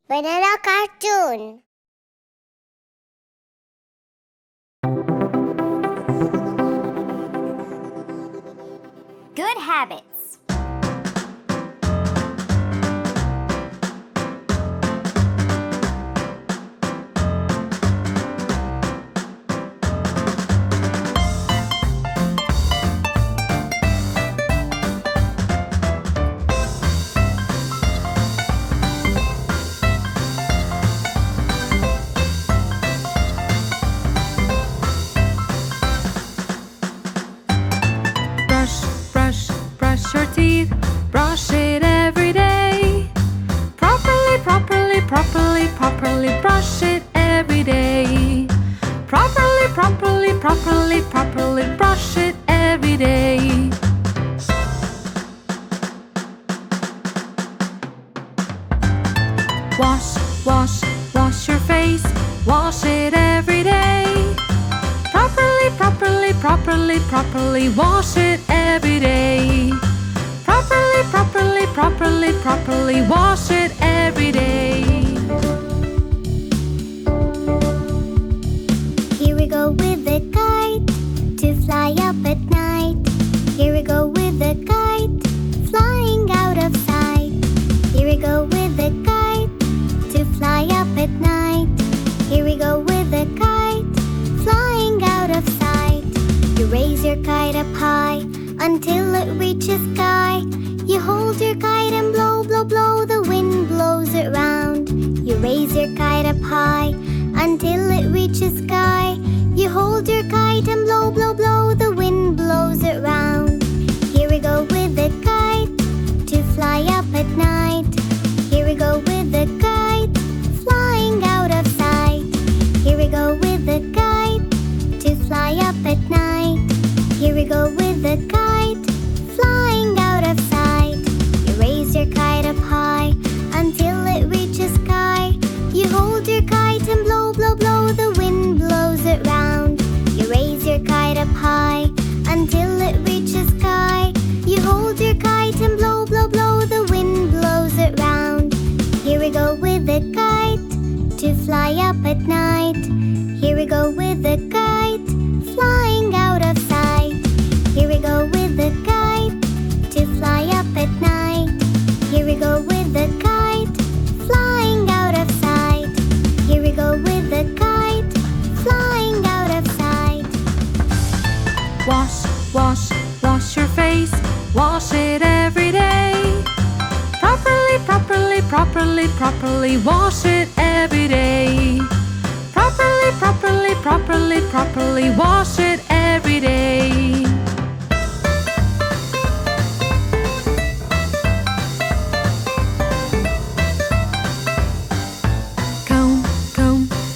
Banana cartoon. Good habits. Brush your teeth, brush it every day. Properly brush it every day. Properly brush it every day. Wash your face, wash it every day. Properly wash it every day. Properly wash it every day. Here we go with the kite to fly up at night. Here we go with the kite flying out of sight. Here we go with the kite to fly up at night. Here we go with the kite flying out of sight. You raise your kite up high until it reaches sky. You hold your kite and blow, blow, blow, the wind blows it round. You raise your kite up high until it reaches sky. You hold your kite and blow, blow, blow, the wind blows it round. Here we go with the kite to fly up at night. Here we go with the kite flying out of sight. Here we go with the kite to fly up at night. Here we go with the kite flying out of sight. You raise your kite up high until it reaches sky. You hold your kite and blow, blow, blow, the wind blows it round. You raise your kite up high until it reaches sky. You hold your kite and blow, blow, blow, the wind blows it round. Here we go with the kite to fly up at night. Here we go with the kite flying out of sight. Here we go with the kite to fly up at night. Here we go with the kite flying out of sight. Here we go with the kite flying out of sight. Wash your face, wash it every day. Properly wash it every day. Properly wash it every day.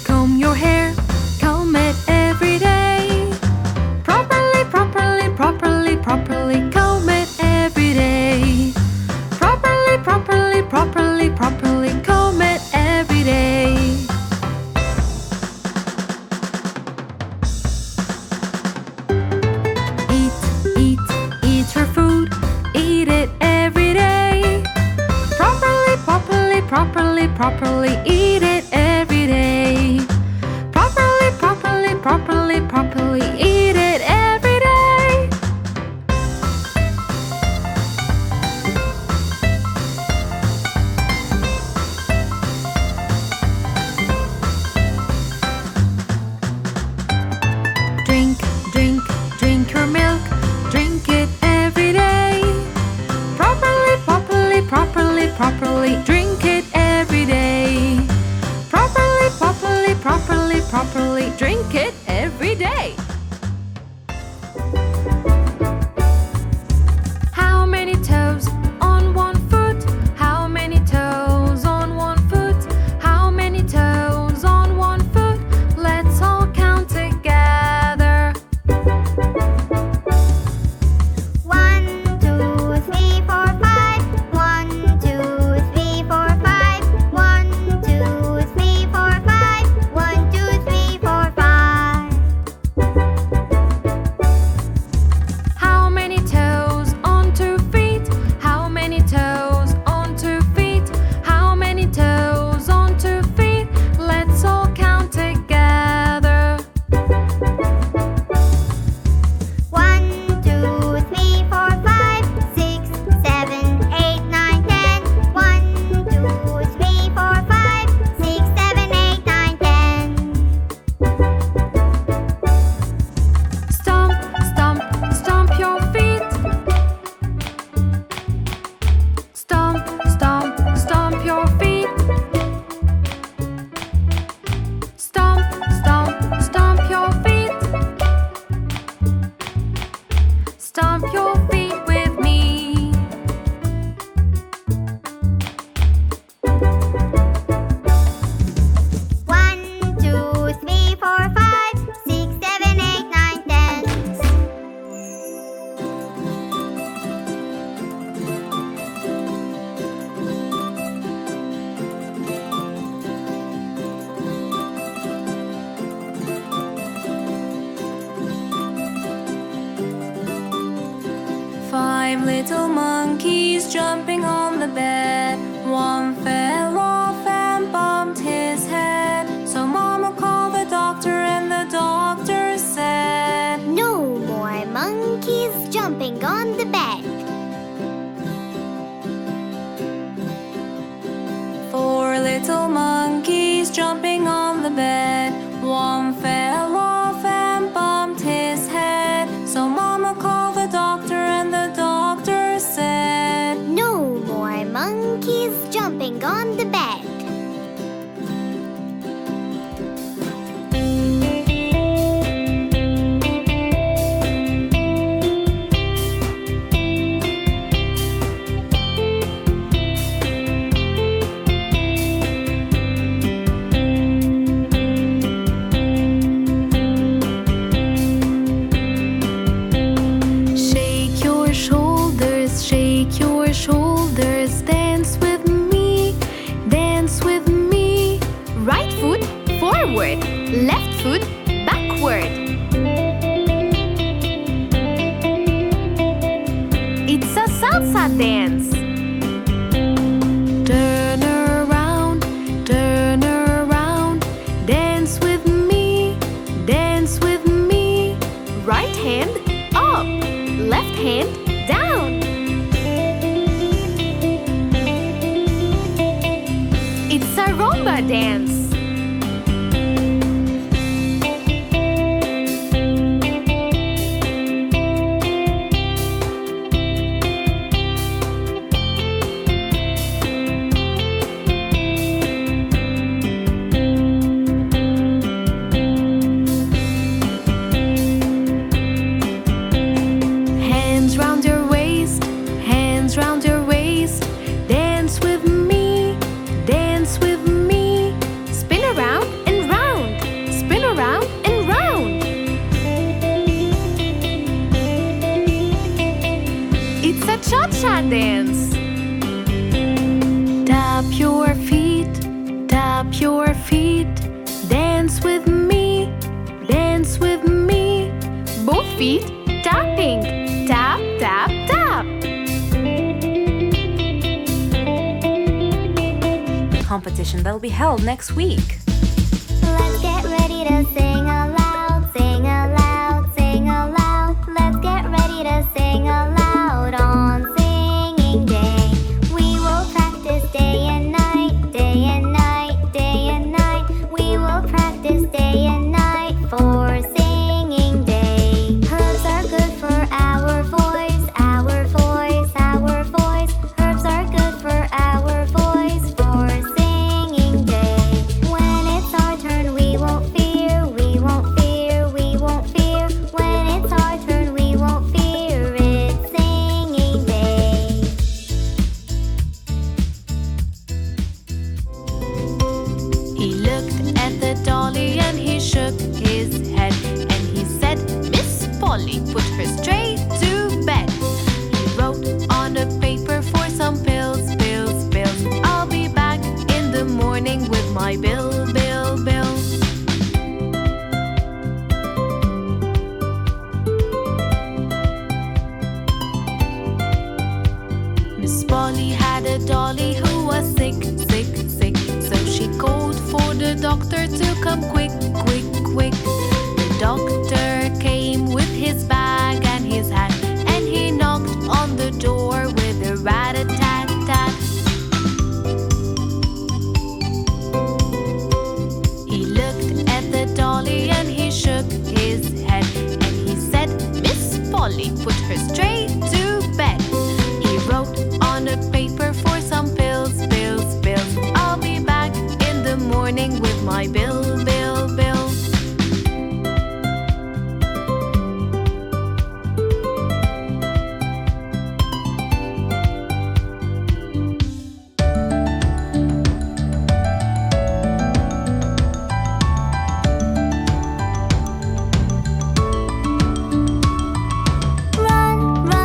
Comb your hair, comb it every day. Properly comb it every day. Properly comb it every day. Eat your food, eat it every day. Properly eat it every day. Properly eat it every day. Drink your milk, drink it every day. Properly drink it every day. 5 little monkeys jumping on the bed. One fell off and bumped his head. So Mama called the doctor and the doctor said, No more monkeys jumping on the bed. 4 little monkeys jumping on the bed. One fell off and bumped his head. So Mama called the doctor and the doctor said, No more monkeys jumping on the bed. Shake your shoulders, dance with me, dance with me. Right foot forward, left foot backward. It's a salsa dance. Turn around, dance with me, dance with me. Right hand up, left hand down. It's a rumba dance. Hands round your waist, hands round your waist. Dance with me, dance with me. Spin around and round, spin around and round. It's a cha-cha dance. Tap your feet, tap your feet. Dance with me, dance with me. Both feet tapping, tap, tap, tap. Competition that will be held next week. Let's get ready to sing aloud, sing aloud, sing aloud. Let's get ready to sing aloud on singing day. We will practice day and night, day and night, day and night. We will practice day and night for singing day. Herbs are good for our voice, our voice, our voice. Herbs are good for our voice for singing day. When it's our turn, we won't fear, we won't fear, we won't fear. When it's our turn, we won't fear. It's singing day. He looked at the dolly and he shook his head. And he said, Miss Polly, put her straight to bed. He wrote on a paper for some pills, pills, pills. I'll be back in the morning with my bill, bill, bill. Miss Polly had a dolly who was sick, sick, sick. So she called for the doctor to come quick, quick, quick. The doctor came with his bag and his hat, and he knocked on the door with a rat-a-tat-tat. He looked at the dolly and he shook his head. And he said, Miss Polly, put her straight to bed. He wrote on a paper for some pills, pills, pills. I'll be back in the morning with my bill, bill, bill. Run, run,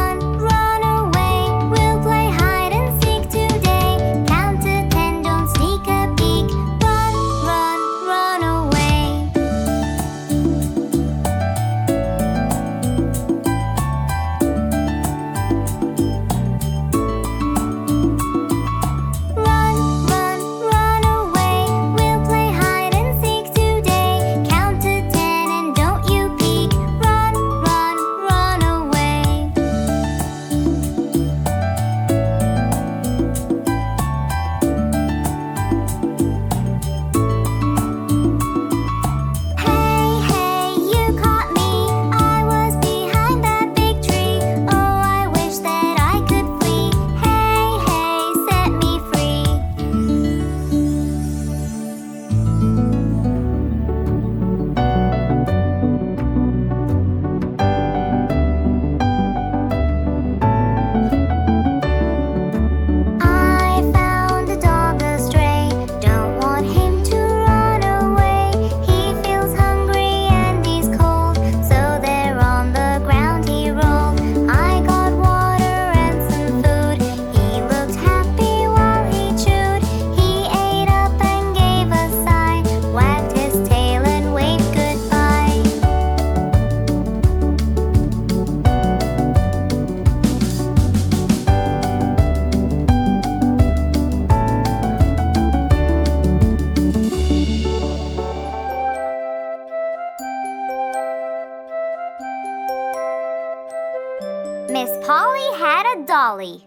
Polly.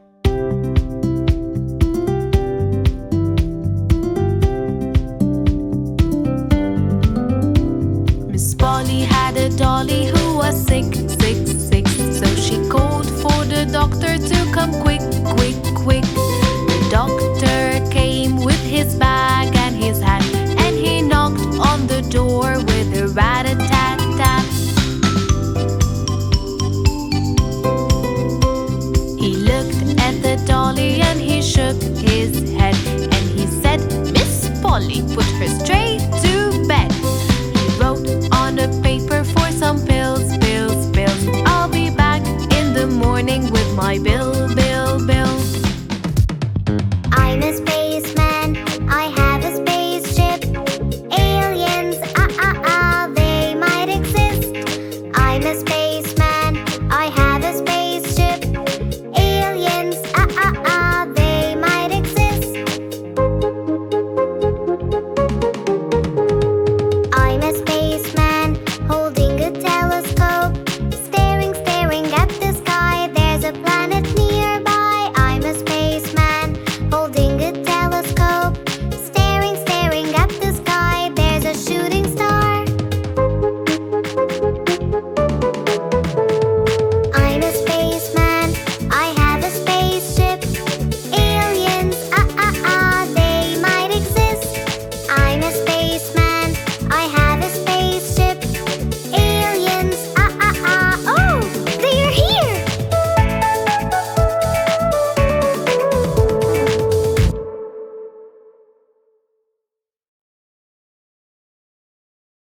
Miss Polly had a dolly who was sick, sick, sick. So she called for the doctor to come quick, quick, quick. The doctor came with his bag and his hat, and he knocked on the door with a rat-a-tat-tat. He looked at the dolly and he shook his head, and he said, Miss Polly, put her straight